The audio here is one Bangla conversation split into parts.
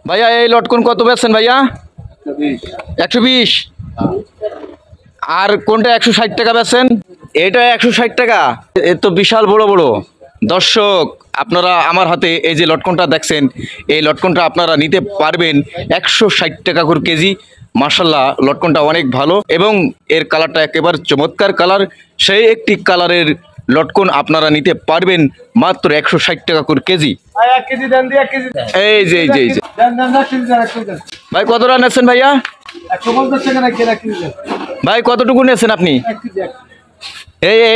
ভাইয়া এই লটকন কত বেচছেন ভাইয়া? 120। আর কোনটা 160 টাকা বেচছেন? এটা 160 টাকা। এ তো বিশাল বড় বড়। দর্শক আপনারা আমার হাতে এই যে লটকনটা দেখছেন, এই লটকনটা আপনারা নিতে পারবেন 160 টাকা করে কেজি। মাশাআল্লাহ লটকনটা অনেক ভালো এবং এর কালারটা একেবারে চমৎকার কালার। সেই একটি কালারের লটকন আপনারা নিতে পারবেন মাত্র 160 টাকা করে কেজি। এই যে ভাই কতটা নেছেন ভাইয়া? ভাই কতটুকু নেছেন আপনি?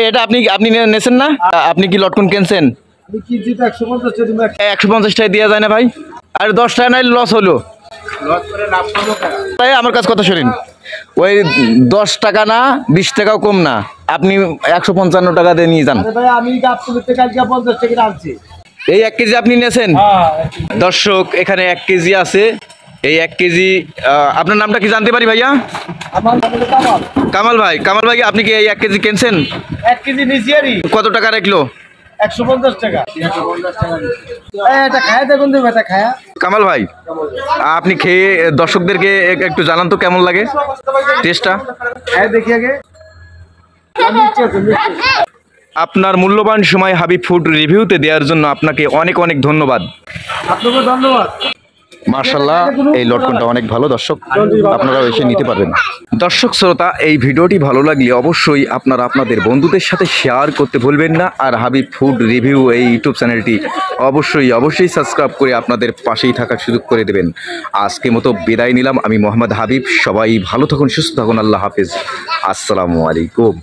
এটা আপনি নেছেন না? আপনি কি লটকন কিনছেন? 150 টাকা দেওয়া যায় না ভাই? আর 10 টাকা নাই লস হলো। তাই আমার কাছে কথা শোনেন, ওই 10 টাকা না 20 টাকাও কম না, আপনি 155 টাকা দিয়ে নিয়ে যান। এই 1 কেজি আপনি নিয়েছেন? দর্শক এখানে 1 কেজি আছে। এই 1 কেজি আপনার নামটা কি জানতে পারি ভাইয়া? কামাল ভাই। কামাল ভাই আপনি কি এই 1 কেজি কিনছেন? 1 কেজি নিছি আরই। কত টাকা রাখলো? 150 টাকা। এটা খায়া দেখুন তো বেটা খায়া। কামাল ভাই আপনি খেয়ে দর্শকদেরকে একটু জানান তো কেমন লাগে টেস্টটা? খায়া দেখি আগে। আপনার মূল্যবান সময় হাবিব ফুড রিভিউতে দেওয়ার জন্য আপনাকে অনেক অনেক ধন্যবাদ। আপনাকে ধন্যবাদ। মাশাআল্লাহ এই লটকনটা অনেক ভালো। দর্শক আপনারাও এসে নিতে পারবেন। দর্শক শ্রোতা এই ভিডিওটি ভালো লাগলে অবশ্যই আপনারা আপনাদের বন্ধুদের সাথে শেয়ার করতে ভুলবেন না। আর হাবিব ফুড রিভিউ এই ইউটিউব চ্যানেলটি অবশ্যই সাবস্ক্রাইব করে আপনাদের পাশেই থাকার সুযোগ করে দেবেন। আজকে মতো বিদায় নিলাম। আমি মোহাম্মদ হাবিব। সবাই ভালো থাকুন, সুস্থ থাকুন। আল্লাহ হাফেজ। আসসালামু আলাইকুম।